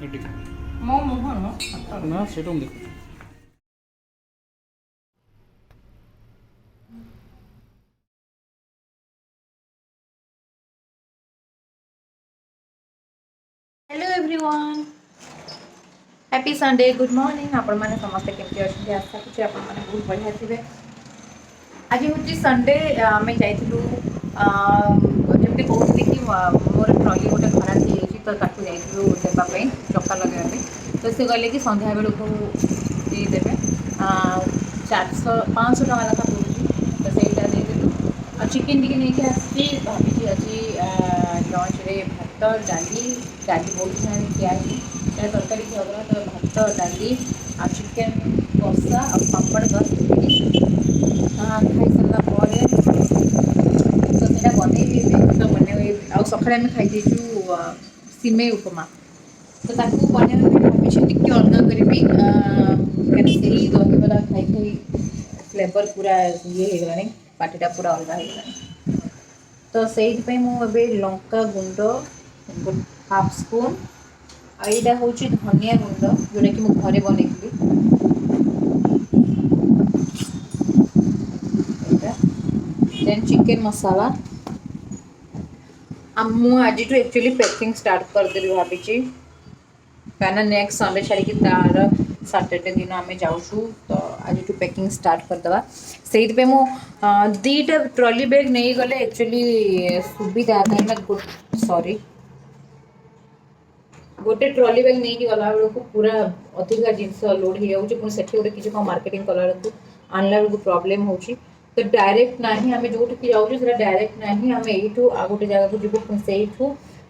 ଏଠି ମୋ ମୁହଁ ନୁହଁ ନା ସେଇଟା ମୁଁ ଦେଖୁଛି। Hello everyone happy Sunday good morning आपण मैंने समस्ते केमती अच्छे आशा करूँ आपण मैंने बहुत बढ़िया थे। आज हूँ संडे आम जाइलु जमी कहती कि मोर ट्रली गोटे खराब हो जाए तो ताकू जाइलु देवाई चक्का लगे तो सी कहले कि संध्या बेलू देदेवे 500 टका लेखा पड़ूँ तो सहीटा देदेलु आ चिकेन टी नहीं आसी भाभी आज लंच रे भात डाली डाली बहुत सारे खियाई तरकारी खिया तो भात डाली आ चिकेन कषा आ पापड़ बस खाई सारा तो सीटा बनईबी तो बनई आ सका खाईदेचु सिमेई उपमा तो बनवा भाई टे अलग करी कहीं दहीबरा खाई खाई फ्लेवर पूरा ये होगा पार्टीटा पूरा अलग होगा तो से मुझे लंका गुंड हाफ स्पून आईटा हूँ धनिया गुंड जोटा कि मुझे घरे बनई देन चिकेन मसाला आज एक्चुअली पैकिंग स्टार्ट करदेवी भावी कहीं नेक्स्ट संडे छाड़ी तार सैटरडे दिन आम जाऊँ तो आज पैकिंग स्टार्ट करदे से दीटा ट्रॉली बैग नहीं गले एक्चुअली सुविधा कहीं सॉरी गोटे ट्रॉली बैग नहीं गला बेलू पूरा अधिका जिनस लोड हो जाऊँगी से गोटे किसी मार्केटिंग कला बेलू आनला बेलू प्रोब्लेम हो तो डायरेक्ट ना आम जो जाऊँ डायरेक्ट ना आम यू आ गोटे जगह को जीवु से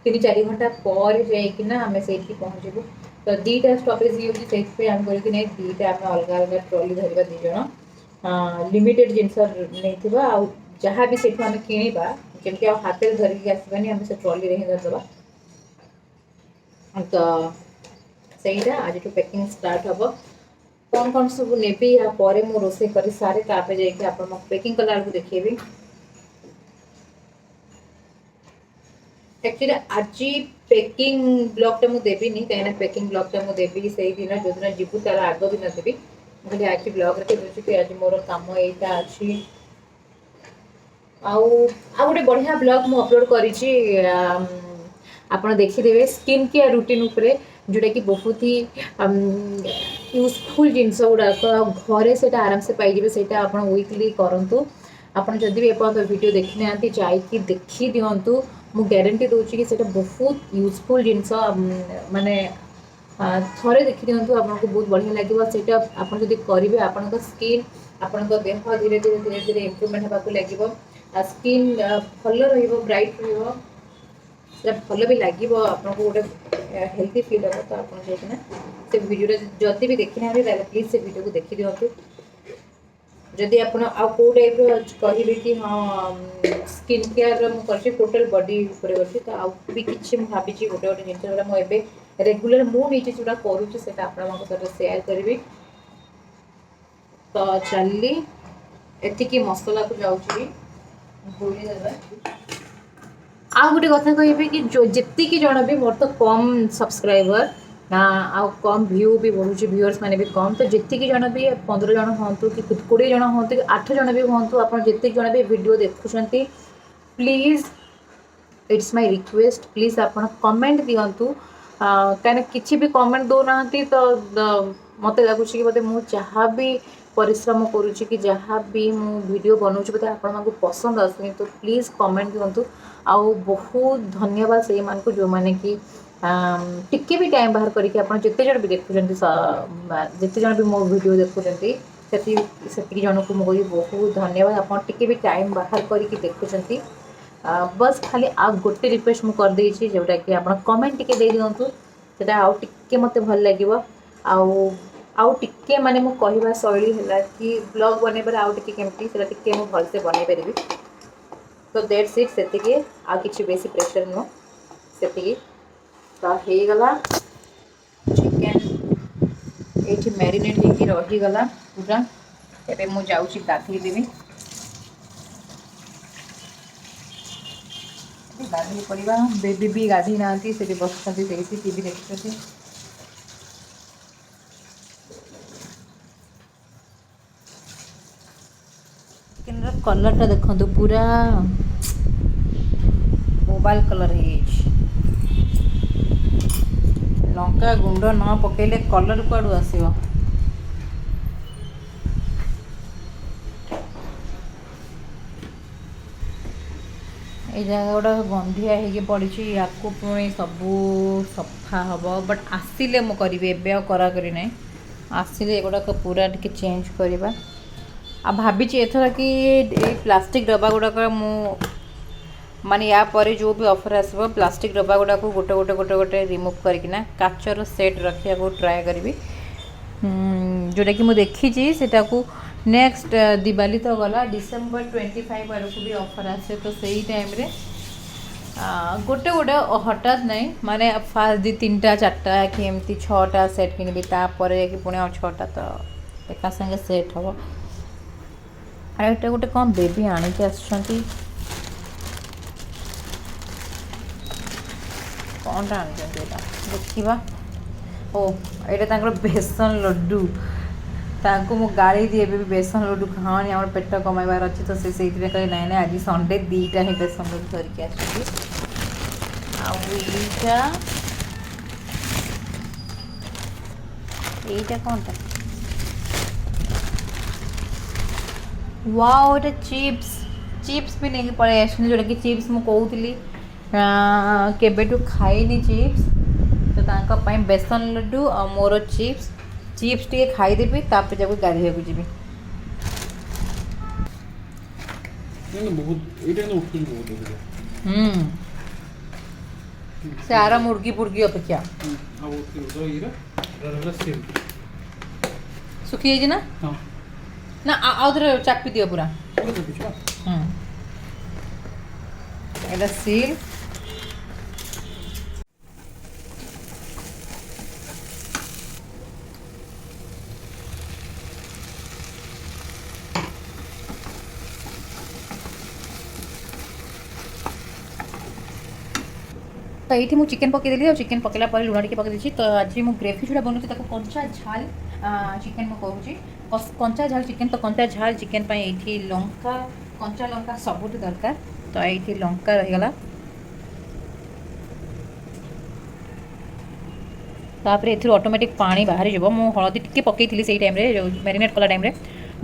3-4 घंटा पर जाइना आम से पहुँचू तो दीटा स्टपेज ये आम कर दीटा आम अलग अलग ट्रॉली धरवा दिज लिमिटेड जिनस नहीं जहाँ भी से आम किणवा जमी हाथ में धरिकी आसबानी आम से ट्रॉली ही धरदे तो सहीटा आज पैकिंग स्टार्ट हम कौन कौन सब नेबी या पर मु रोसे कर सारे तापर जाइए आप पैकिंग कला बेलू देखेबी एक्चुअली आज पैकिंग ब्लॉगटा मुझे देवी कहीं पैकिंग ब्लॉगटा मुझे देवी से दिन जो दिन जीवु तार आग दिन देवी मुझे आज ब्लॉग रे आज मोर काम यहाँ अच्छी आउ गोटे बढ़िया ब्लॉग मु अपलोड करी आपड़ देखिदेवे स्किन केयर रूटीन उपरे जोटा कि बहुत ही यूजफुल जिनस गुड़ाक घरे से आराम से पाइबे से वीकली करूँ आपड़ जदि भी एपर्त वीडियो देखी ना जाकि देखी दिंतु मु गारंटी दूसरी कि बहुत यूजफुल जिनस माने थरे देखी दिंतु आपको बहुत बढ़िया लगे से आप करेंगे आपण स्किन आपण देह धीरे धीरे धीरे धीरे इम्प्रूवमेंट होगा लगे स्किन भल ब्राइट भल भी लगे आपको गोटे हेल्थी फिल हम तो आप से वीडियो जदि भी देखी ना प्लीज से वीडियो को देखी दिंतु जदि आप कौ टाइप कहे कि हाँ स्किन केयर मुझे टोटल बॉडी उपर तो आउ भी किसी भावी गोटे गोटे जिन जोड़ा मुझे रेगुलर मुझे जोड़ा करुँच से सेयार करी तो चली एतिकी मसला को जाऊँगी आ गोटे कथा कहे कि जो जी जन भी मोर तो कम सब्सक्राइबर ना आउ कम व्यू भी बढ़ुचे व्यूअर्स मैंने भी कम तो जी जन भी 15 जन हूँ कि 20 जन हूँ कि 8 जन भी हूँ आप जी जन भी वीडियो देखुंट please it's my request please आप कमेंट दिंतु कहीं किसी भी कमेंट दौना तो मत लगुच कि बोलते मुझे जहाँ भी परिश्रम करुँची कि जहाँ भी मु वीडियो बनाऊँ बोलते आपको पसंद आसुनी तो प्लीज कमेंट दिंतु आउ बहुत धन्यवाद से मानक जो मैंने कि टिके भी टाइम बाहर करके आप जिते जन भी देखुं जिते जन भी मो वीडियो देखुं से जन को मुझे बहुत धन्यवाद आप टिके भी टाइम बाहर करके देखुं बस खाली आ गोटे रिक्वेस्ट मुझे करदे जोटा कि आप कमेंट टिके दे दिंतु से आउ टिके मत भल लगे आउ टिके माने मो कहवा शैली है कि ब्लॉग बनइबार आउ टिके केमती से टिके मु भलसे बनई पारि तो दैट्स इट से आ किसी बेसी प्रेशर नुह से तो होगला चिकेन ये मैरिनेट होगी रहीगला पूरा एबे मु जाऊँगी गाधई देवी गाधई पड़ा बेबी भी गाधई ना से बस टीवी देखते कलर टा देखो पूरा मोबाइल कलर है। लंका गुंड न पकेले कलर कुआडू आसीबो। ये जगह गोटा गंधिया हो पड़ी या पुणी सबू सफा हम बट आसिले मु करी एवं करा करी ना आसिले एगुड़ाक पूरा टिके चेंज करवा आ भाभी एथर कि प्लास्टिक डब्बा गुड़ाक मु माने या पर जो भी ऑफर आसो प्लास्टिक डब्बा गुड़ाक गोटे गोटे गोटे गोटे रिमूव करकिना काचर सेट रखा को ट्राए करी जोटा कि मुझे देखी सेटा को नेक्स्ट दिवाली तो गला डिसेंबर 25 आड़ को भी ऑफर आसे तो सही टाइम रे गोटे गोटे हठात नहीं माने फास्ट 2-3टा 4टा कि एमती 6टा सेट किनबी तापर कि पुणे 6टा तो एका संगे सेट हम अरे एटा गोटे कौन बेबी आनिक आसुँच कौन देखा ओ ये बेसन लड्डू तांको मु गाड़ी दिए भी बेसन लड्डू खाओनी आम पेट कमाइबार अच्छी तो से कहे ना ना आज संडे 2टा ही बेसन लड्डू धरिकी आईटा कौनटा वाओ ये चिप्स चिप्स भी नहीं पड़े आस जोटा कि चिप्स मु कहूली केबेटू खाइनी चिप्स तो तांका बेसन लड्डू और मोर चिप्स चिप्स टे खाईदेवी तापर जब गाधे को जी से आरा मुर्गी पुर्गी अपेक्षा सुखी जाइए ना ना आउे चापी दियो पूरा एटा सील तो ये मुझे चिकेन पकईदेली और चिकेन पकड़ा पर लुण टे पकई तो आज मुझे ग्रेवी जोड़ा बनाऊँ कंचा झाल चिकेन मुझे कहूँ कंचा झाल चिकेन तो कंचा झाल चिकेन ये लंका कंचा लंका सबुठ दरकार तो ये लंका रहीगला तापर एथर ऑटोमेटिक पानी बाहरी जब मु हलदी टिके पकई से टाइम रे जो मैरिनेट कला टाइम रे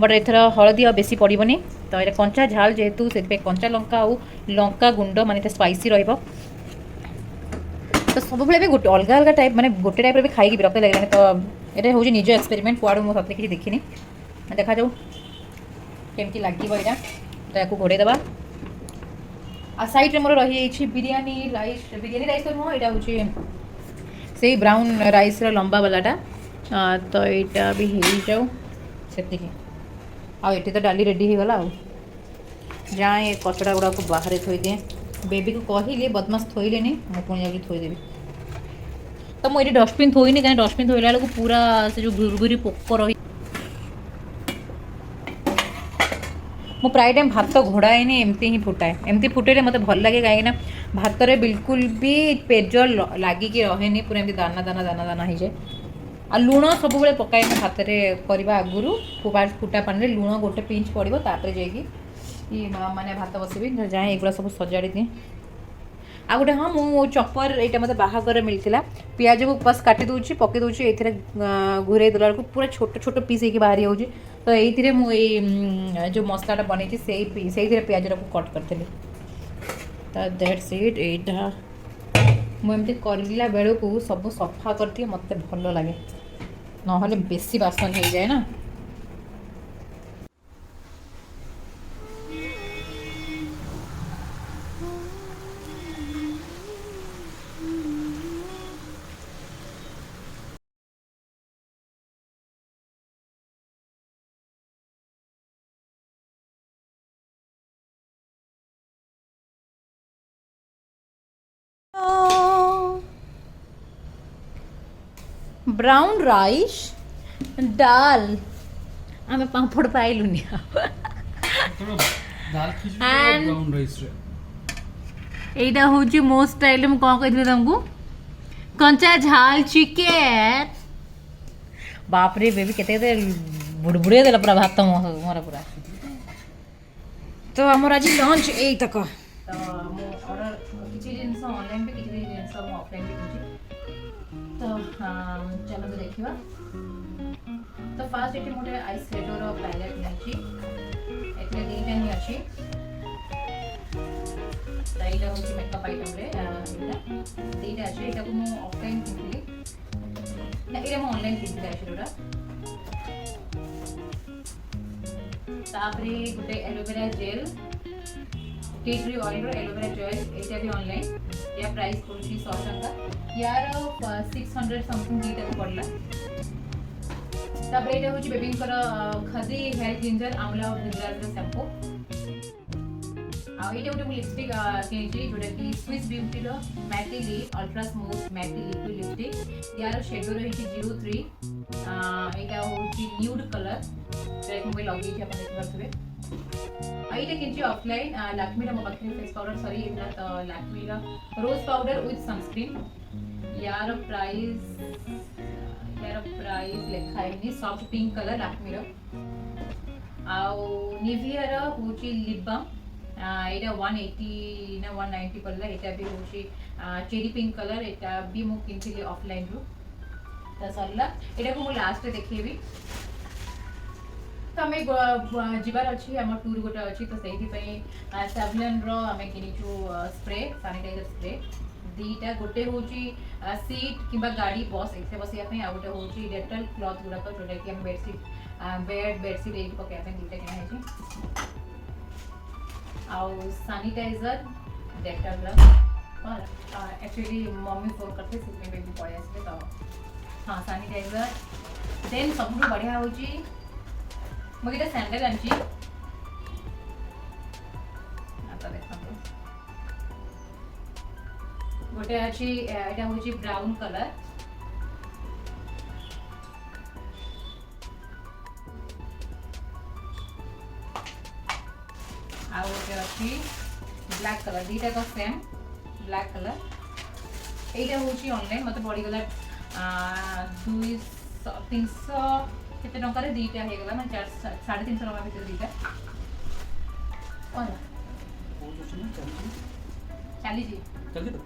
बट एथर हलदी आ बेसी पड़ोनी तो ये कंचा झाल जेहेतु से कंचा लंका और लंका गुंड माने स्पाइसी रहिबो तो सब भी गोटे अलग अलग टाइप माने गोटे टाइप भी खाई विरक्त लगे तो ये हूँ निज एक्सपेरिमेंट कुआड़ मुझे सतरे किसी देखनी देखा जाऊ केमती लगे यहाँ तो या घोड़े देवा आ साइड रे मोर रही बिरयानी राइस तो नुह यहाँ हूँ से ब्राउन राइस लंबा वालाटा तो यहाँ भी हो जाऊ से आए तो डाली रेडी हो गला जाए ये कचड़ा गुड़ा को बाहर थोई दिए बेबी को कहली बदमाश थोइले मुझे पुणी जाकर थोईदेवी तो मुझे डस्टबिन थोईनी कहीं डस्टबिन थोइला बेलू पूरा से जो घुरघुरी पोक रही मु प्राय टाइम भात घोड़ाएनी एमती ही फुटाए एमती फुटेले मत भल लगे कहीं भात रे बिल्कुल भी पेज लगिकी रहे पूरा एमती दाना दाना दाना दाना हो जाए आ लुण सब पकाए भात करवा आगुरी फुटा पानी लुण गोटे पिंच पड़ो तापर जाकि ये मैंने भात बसबी जाए एगुड़ा सब सजाड़ी दिए आ गोटे हाँ मु चपर यहाँ मतलब बाहागर मिलता पियाज को बस काटी दूसरी पकई दूसरी ये घूरे देला बेलू पूरा छोट छोट पीस हो बाहरी हो तो ये मुझे जो मसलाटा बनई से पियाज को कट करी तो दैट्स इट यहाँ मुझे करला बेलू को सब सफा कर दिए मत भल लगे ना बेसी बासन हो जाए ना ब्राउन राइस डाल आम पापड़ पाइलुनि एटा हूँ मो स्टाइल में कौन कही तुमको कंचा झाल चिकेन बापरे बेबी केते बुड़बुड़े देला पूरा भात मोर पूरा तो आमर आज लंच यही तक तो मु ऑर्डर किसी जिनस ऑनलाइन भी किसी जिनस मु ऑफलाइन भी किछि तो चलो तो देखिबा तो फास्ट एटी मोटे आई शेडो रो पैलेट नेछि एतले दीटा ही अछि ताइला होछि मेकअप आइटम रे एटा दीटा अछि एटा को मु ऑफलाइन किनली ना एटा मु ऑनलाइन किनली शेडोरा तापरे गुटे aloe vera gel tea tree oil रो एलोवेरा जेल एटा भी ऑनलाइन या प्राइस पड़ुछि 100 टका यार 600 समथिंग दीटा को पड़ला तापरे एटा होछि बेबी कर खदी हेयर क्लींजर आमला और जिंजर रो शैम्पू आ एटा उटे लिपस्टिक केछि जोटा कि स्विस ब्यूटी रो matte lip ultra smooth matte liquid lipstick यार शेडो रो हिची 03 एटा होछि न्यूड कलर एक मोबाइल लगी थी अपन देख पाथबे आइटा किंची ऑफलाइन लैक्मे रा मोबाइल फेस पाउडर सॉरी इतना तो लैक्मे रा रोज पाउडर विथ सनस्क्रीन यार प्राइस लिखा है नि सॉफ्ट पिंक कलर लैक्मे रा आउ निविया रा होची लिप बाम एटा 180 ना 190 पड़ला एटा भी होची चेरी पिंक कलर एटा भी मु किनथिली ऑफलाइन रो त सरला एटा को मु लास्ट रे देखिबी तो आम जीवार अच्छी आम टूर गोटे अच्छी तो से सैवलॉन रो आम किनिचु स्प्रे सैनिटाइजर स्प्रे दीटा गोटे हूँ सीट कि गाड़ी बस एसे बस आ गोटे हूँ डेटल क्लथ गुड़ाक जोटा कि बेडसीट बेडसीट ये पकड़ा दीटा किना आउ sanitiser Dettol actually mummy phone करते बेबी पड़े आसे तो हाँ सैनिटाइजर देन सब बढ़िया हूँ मुझे सैंडल आनी गोटे अच्छी एटा हूँ ब्राउन कलर आ गोटे अच्छी ब्लैक कलर दीटा का सेम ब्लैक कलर एटा हूँ ऑनलाइन मत पड़गला 200-300 केते टंका रे दीटा हे गला ना 350 टका भीतर दीटा ओला चली जी तो नहीं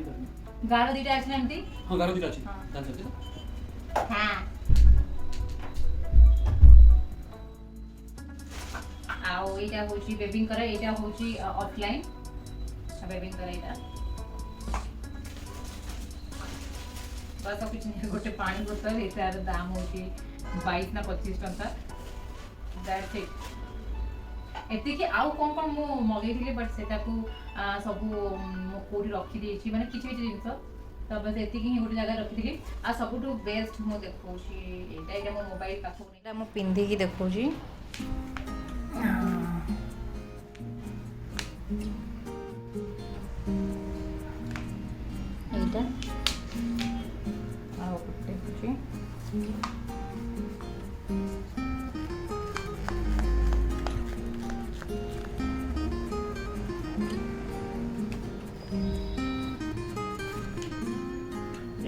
करनी गारो दीटा अछि एमती हां गारो दीटा अछि चल चल हां आउ एटा होची बेबिंग करे एटा होची ऑफलाइन बेबिंग करे एटा बस कुछ नहीं गोटे पानी बोतल एटार दाम होची 22 ना 25 टका दैट्स इट एति कि आउ कोन कोन मो मगे थिले बट सेटा को सब मो कोडी रखी देछि माने किछि किछि जिंस तो बस एति कि गोटे जगह रखी थिली आ सबटु बेस्ट मो देखौछि एटा मो मोबाइल पाखो एटा मो पिंधी की देखौछि एटा आओ कुटे कुछ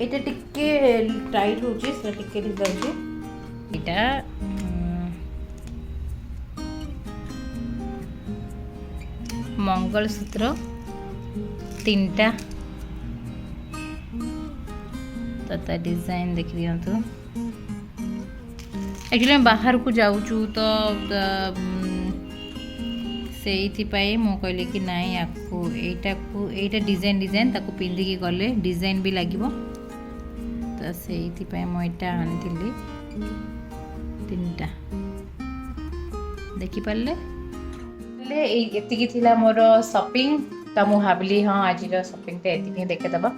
एटा टिके टाइट होची से टिके ढिला होची एटा मंगलसूत्र 3टा तो डिजाइन देख दिंतु एक्चुअली मैं बाहर को जाऊँ तो से मु कहली कि नाई आपको एटा डिजाइन ताको पिंधिकी गले डिजाइन भी लगे तो से मुझा आनी 3टा देखिपारे एति मोर शॉपिंग तो मुझे भाविली हाँ आज शॉपिंग तो ये देखेदबा।